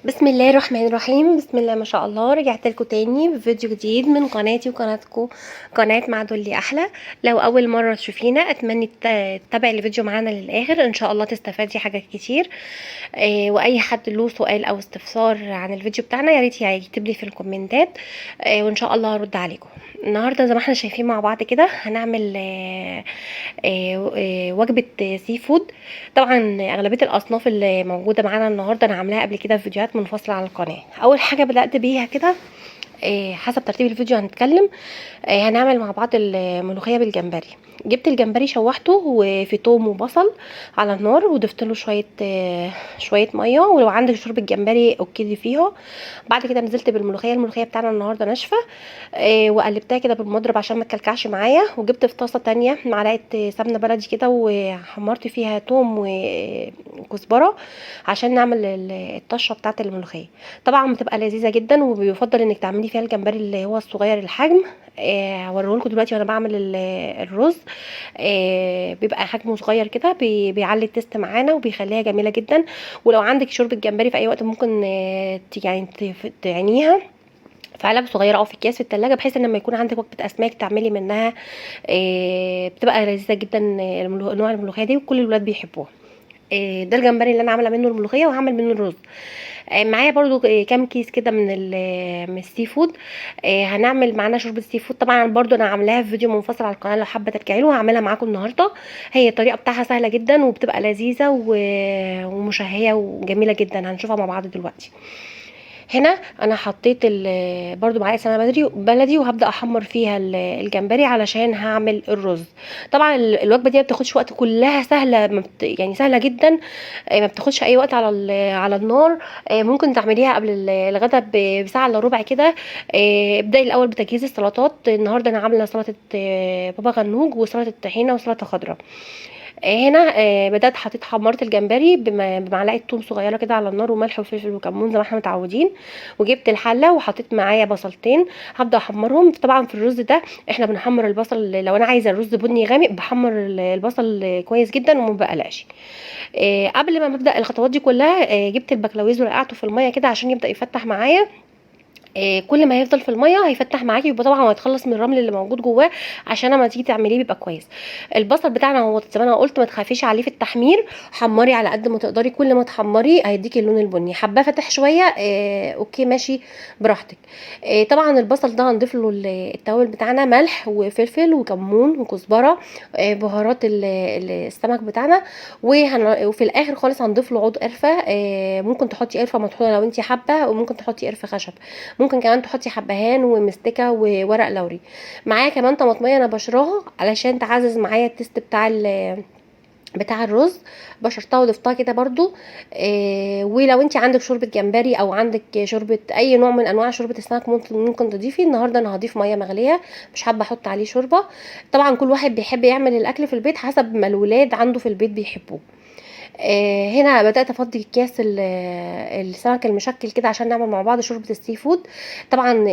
بسم الله الرحمن الرحيم. بسم الله ما شاء الله. رجعت لكم تاني بفيديو جديد من قناتي وقناتكم، قناة مع دولي احلى. لو اول مره تشوفينا اتمنى تتابعي الفيديو معانا للاخر، ان شاء الله تستفادي حاجات كتير. واي حد له سؤال او استفسار عن الفيديو بتاعنا يا ريت يكتب لي في الكومنتات، وان شاء الله هرد عليكم. النهارده زي ما احنا شايفين مع بعض كده هنعمل وجبه سي فود. طبعا اغلبيه الاصناف اللي موجوده معانا النهارده انا عاملاها قبل كده في فيديوهات منفصله على القناه. اول حاجه بدات بيها كده، حسب ترتيب الفيديو هنتكلم. هنعمل مع بعض الملوخيه بالجمبري. جبت الجمبري شوحته وفي توم وبصل على النار، وضفت له شويه ميه، ولو عندك شوربه جمبري اوكي فيها. بعد كده نزلت بالملوخيه. الملوخيه بتاعنا النهارده ناشفه، وقلبتها كده بالمضرب عشان ما تكلكعش معايا. وجبت في طاسه تانية معلقه سمنه بلدي كده، وحمرت فيها توم وكزبره عشان نعمل الطشه بتاعه الملوخيه. طبعا بتبقى لذيذه جدا، وبيفضل انك تعملي فيها الجمبري اللي هو الصغير الحجم. هوريهولكوا دلوقتي وانا بعمل الرز. بيبقى حجمه صغير كده، بيعلي التست معانا وبيخليها جميله جدا. ولو عندك شوربه جمبري في اي وقت ممكن يعني تعينيها في علب صغيره او في اكياس في التلاجة، بحيث ان لما يكون عندك وجبه اسماك تعملي منها. بتبقى لذيذه جدا. نوع الملوخيه دي وكل الولاد بيحبوها. ده الجمبري اللي انا عامله منه الملوخيه، وهعمل منه الرز. معايا برضو كام كيس كده من السي فود. هنعمل معانا شوربه سي فود. طبعا برضو انا عاملاها في فيديو منفصل على القناه، لو حابه ترجعي له هعملها معاكم النهارده. هي الطريقه بتاعها سهله جدا وبتبقى لذيذه ومشهيه وجميله جدا. هنشوفها مع بعض دلوقتي. هنا انا حطيت برضو معلقه سمنه بلدي، وهبدا احمر فيها الجمبري علشان هعمل الرز. طبعا الوجبه دي ما بتاخدش وقت، كلها سهله، يعني سهله جدا. ما بتاخدش اي وقت على النار. ممكن تعمليها قبل الغدا بساعه الا ربع كده. ابداي الاول بتجهيز السلطات. النهارده انا عامله سلطه بابا غنوج وسلطه طحينه وسلطه خضراء. هنا بدات حمرت الجمبري بمعلقه توم صغيره كده على النار، وملح وفلفل وكمون زي ما احنا متعودين. وجبت الحله وحطيت معايا بصلتين، هبدا احمرهم. طبعا في الرز ده احنا بنحمر البصل، لو انا عايزه الرز بني غامق بحمر البصل كويس جدا وما بقلقش. قبل ما ببدا الخطوات دي كلها، جبت البكلاويز ونقعته في الميه كده عشان يبدا يفتح معايا. كل ما هيفضل في الميه هيفتح معاكي، يبقى طبعا هيتخلص من الرمل اللي موجود جواه عشان لما تيجي تعمليه بيبقى كويس. البصل بتاعنا هو زي ما انا قلت ما تخافيش عليه في التحمير، حمري على قد ما تقدري. كل ما تحمري هيديكي اللون البني. حباه فاتح شويه، اوكي ماشي براحتك. طبعا البصل ده هنضيف له التوابل بتاعنا، ملح وفلفل وكمون وكزبره، بهارات السمك بتاعنا. وفي الاخر خالص هنضيف له عود قرفه. ممكن تحطي قرفه مطحونه لو انت حابه، وممكن تحطي قرفه خشب. ممكن كمان تحطي حبهان ومستكه وورق لوري. معايا كمان طماطميه انا بشراها علشان تعزز معايا التست بتاع الرز. بشرتها وضفتها كده برضو. ولو انت عندك شوربه جمبري او عندك شوربه اي نوع من انواع شوربه السمك ممكن تضيفي. النهارده انا هضيف ميه مغليه، مش حابه احط عليه شوربه. طبعا كل واحد بيحب يعمل الاكل في البيت حسب ما الولاد عنده في البيت بيحبوه. هنا بدات افضي اكياس السمك المشكل كده عشان نعمل مع بعض شوربه السي فود. طبعا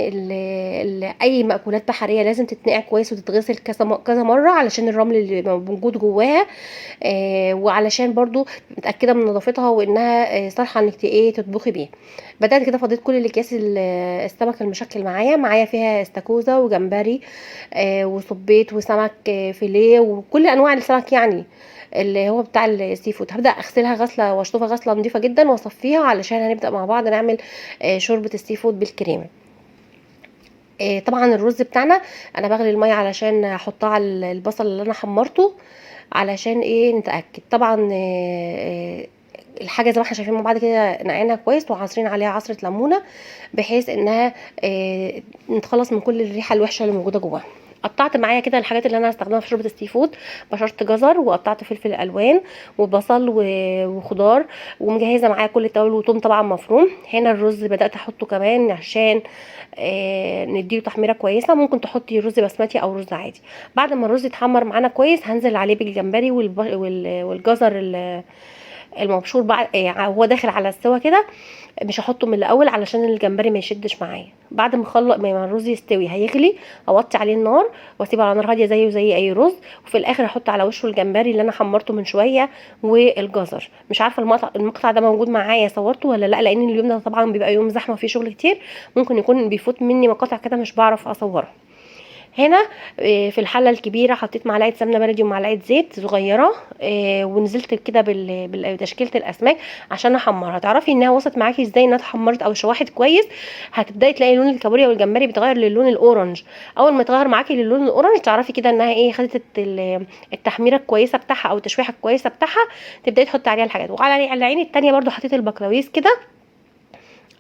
اي مأكولات بحريه لازم تتنقع كويس وتتغسل كذا مره علشان الرمل اللي موجود جواها. وعلشان برضو متاكده من نظافتها وانها صالحه انك تطبخي بيها. بدات كده فضيت كل الاكياس السمك المشكل معايا فيها استاكوزا وجمبري، وصبيت وسمك فيليه وكل انواع السمك، يعني اللي هو بتاع السي فود. هبدا اغسلها غسله واشطفها غسله نظيفه جدا واصفيها علشان هنبدا مع بعض نعمل شوربه السي فود بالكريمه. طبعا الرز بتاعنا انا بغلي الميه علشان احطها على البصل اللي انا حمرته، علشان نتاكد. طبعا الحاجه زي ما احنا شايفين مع بعض كده نقعينها كويس وعصرين عليها عصره ليمونه، بحيث انها نتخلص من كل الريحه الوحشه اللي موجوده جواها. قطعت معايا كده الحاجات اللي انا هستخدمها في شوربه السي فود. بشرت جزر، وقطعت فلفل الوان وبصل وخضار، ومجهزه معايا كل التوابل وتوم طبعا مفروم. هنا الرز بدات احطه كمان عشان نديله تحميره كويسه. ممكن تحطي رز بسمتي او رز عادي. بعد ما الرز يتحمر معانا كويس هنزل عليه بالجمبري والجزر المبشور بعد هو داخل على السوا كده، مش هحطه من الاول علشان الجمبري ما يشدش معايا. بعد ما الرز يستوي هيغلي، اوطي عليه النار واسيبه على نار هاديه زيه زي اي رز. وفي الاخر احط على وشه الجمبري اللي انا حمرته من شويه والجزر. مش عارفه المقطع ده موجود معايا صورته ولا لا، لان اليوم ده طبعا بيبقى يوم زحمه وفيه شغل كتير، ممكن يكون بيفوت مني مقاطع كده مش بعرف اصورها. هنا في الحله الكبيره حطيت معلقه سمنه بلدي ومعلقه زيت صغيره، ونزلت كده بتشكيله الاسماك عشان احمرها. تعرفي انها وصلت معاكي ازاي انها اتحمرت او شوحت كويس؟ هتبداي تلاقي لون الكابوريا والجمبري بيتغير للون الاورنج. اول ما يتغير معاكي للون الاورنج تعرفي كده انها ايه، خدت التحميره الكويسه بتاعها او التشويحه الكويسه بتاعها. تبداي تحطي عليها الحاجات. وعلى العين التانيه برده حطيت البقلاويز كده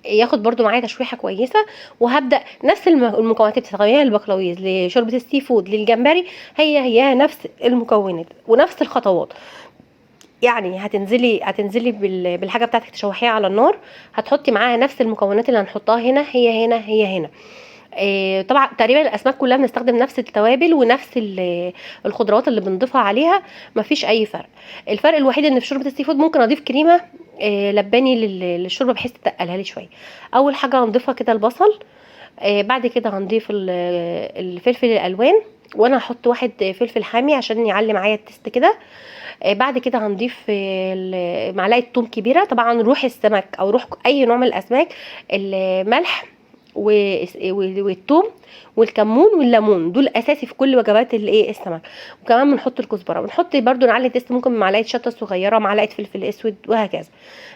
ياخد برده معايا تشويحه كويسه. وهبدا نفس المكونات اللي بتستخدميها للبقلاويز لشوربه السي فود للجمبري، هي نفس المكونات ونفس الخطوات. يعني هتنزلي بالحاجه بتاعتك تشوحيها على النار، هتحطي معاها نفس المكونات اللي هنحطها هنا، هي هنا. طبعا تقريبا الاسماك كلها بنستخدم نفس التوابل ونفس الخضروات اللي بنضيفها عليها، مفيش اي فرق. الفرق الوحيد ان في شوربه السي فود ممكن اضيف كريمه لباني للشوربه بحيث تتقلها لي شويه. اول حاجه هنضيفها كده البصل، بعد كده هنضيف الفلفل الالوان، وانا هحط واحد فلفل حامي عشان يعلي معايا التست كده. بعد كده هنضيف معلقه ثوم كبيره، طبعا روح السمك او روح اي نوع من الاسماك، الملح والثوم والكمون والليمون، دول اساسي في كل وجبات الايه السمك. وكمان بنحط الكزبره، بنحط برده نعلي التست ممكن معلقه شطه صغيره، معلقه فلفل اسود، وهكذا.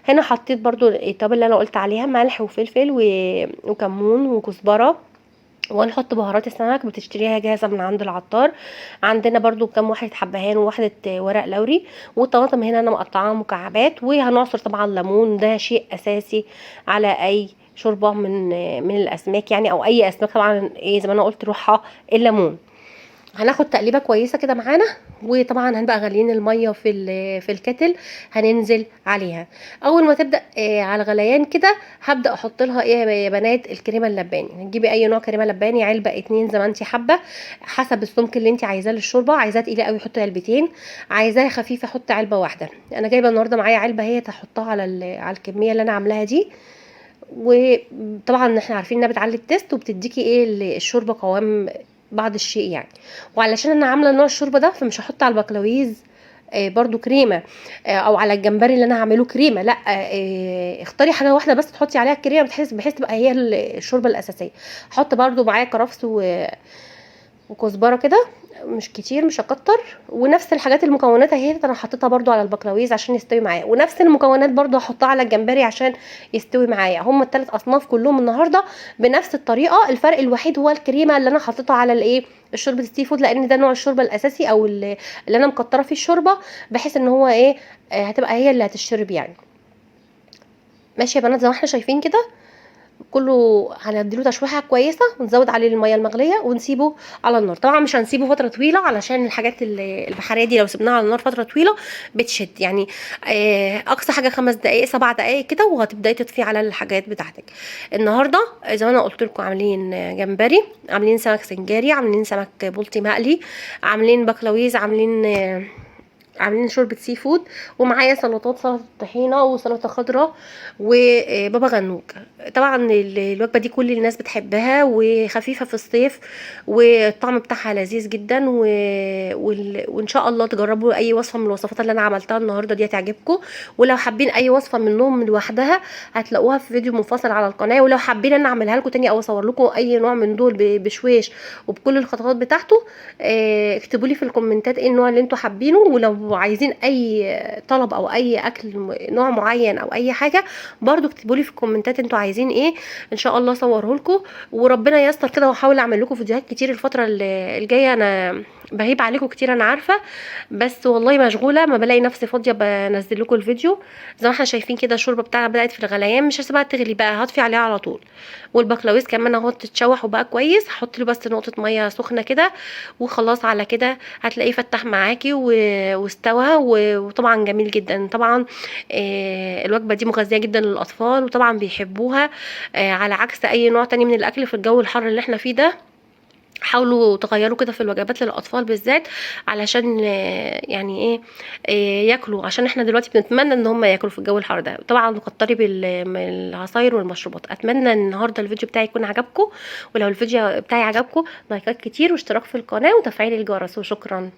هنا حطيت برده التوابل اللي انا قلت عليها، ملح وفلفل وكمون وكزبره. ونحط بهارات السمك بتشتريها جاهزه من عند العطار. عندنا برده كام واحده حبهان وواحده ورق لوري. والطماطم هنا انا مقطعاها مكعبات. وهنعصر طبعا ليمون، ده شيء اساسي على اي شوربه من الاسماك يعني، او اي اسماك طبعا ايه زي ما انا قلت روحها الليمون. هناخد تقليبه كويسه كده معانا. وطبعا هنبقى غاليين الميه في الكتل، هننزل عليها. اول ما تبدا على الغليان كده هبدا احط لها ايه يا بنات، الكريمه اللباني. هتجيبي اي نوع كريمه لباني، علبه 2 زي ما انت حابه، حسب السمك اللي انت عايزاه للشوربه. عايزاه تقيله قوي حطي علبتين، عايزاها خفيفه حطي علبه واحده. انا جايبه النهارده معايا علبه هي هحطها على الكميه اللي انا عاملاها دي. وطبعا احنا عارفين انها بتعلي التست وبتديكي ايه الشوربه قوام بعض الشيء يعني. وعلشان انا عامله نوع الشوربه ده فمش هحط على البقلاويز برضو كريمه، او على الجمبري اللي انا هعمله كريمه، لا. اختاري حاجه واحده بس تحطي عليها الكريمه بحيث تبقى هي الشوربه الاساسيه. هحط برضو معايا كرفس وكزبره كده، مش كتير، مش هكتر. ونفس الحاجات المكونات اهي انا حطيتها برضو على البقلاويز عشان يستوي معايا، ونفس المكونات برضو هحطها على الجمبري عشان يستوي معايا. هم الثلاث اصناف كلهم النهارده بنفس الطريقه. الفرق الوحيد هو الكريمه اللي انا حطيتها على الايه الشوربه السي فود، لان ده نوع الشوربه الاساسي او اللي انا مكتره فيه الشوربه، بحيث ان هو ايه هتبقى هي اللي هتشرب يعني. ماشي يا بنات، زي ما احنا شايفين كده كله هنديله تشويحه كويسه، ونزود عليه الميه المغليه ونسيبه على النار. طبعا مش هنسيبه فتره طويله علشان الحاجات البحريه دي لو سبناها على النار فتره طويله بتشد يعني. اقصى حاجه 5 دقائق 7 دقائق كده وهتبداي تطفي على الحاجات بتاعتك. النهارده زي ما انا قلت لكم عاملين جمبري، عاملين سمك سنجاري، عاملين سمك بلطي مقلي، عاملين بقلاويز، عاملين شوربه سي فود. ومعايا سلطات، سلطه طحينه وسلطه خضراء وبابا غنوج. طبعا الوجبه دي كل الناس بتحبها وخفيفه في الصيف، والطعم بتاعها لذيذ جدا وان شاء الله تجربوا اي وصفه من الوصفات اللي انا عملتها النهارده دي هتعجبكم. ولو حابين اي وصفه منهم لوحدها هتلاقوها في فيديو منفصل على القناه. ولو حابين ان اعملها لكم تاني او اصور لكم اي نوع من دول بشويش وبكل الخطوات بتاعته، اكتبوا لي في الكومنتات ايه النوع اللي انتوا حابينه. ولو عايزين اي طلب او اي اكل نوع معين او اي حاجه برضو اكتبوا لي في الكومنتات انتوا عايزين ايه، ان شاء الله اصوره لكم. وربنا ييسر كده واحاول اعمل لكم فيديوهات كتير الفتره الجايه. انا بهيب عليكم كتير انا عارفه، بس والله مشغوله ما بلاقي نفسي فاضيه بنزل لكم الفيديو. زي ما احنا شايفين كده الشوربه بتاعها بدات في الغليان، مش هسيبها تغلي بقى، هطفي عليها على طول. والبقلاويز كمان اهو تتشوح وبقى كويس، هحط له بس نقطه ميه سخنه كده وخلاص. على كده هتلاقيه فتح معاكي واستوى وطبعا جميل جدا. طبعا الوجبه دي مغذيه جدا للاطفال وطبعا بيحبوها، على عكس اي نوع تاني من الاكل في الجو الحر اللي احنا فيه ده. حاولوا تغيروا كده في الوجبات للاطفال بالذات، علشان يعني ايه، ياكلوا، عشان احنا دلوقتي بنتمنى ان هم ياكلوا في الجو الحار ده. طبعا كتري من العصاير والمشروبات. اتمنى ان النهارده الفيديو بتاعي يكون عجبكم، ولو الفيديو بتاعي عجبكم لايكات كتير واشتراك في القناه وتفعيل الجرس، وشكرا.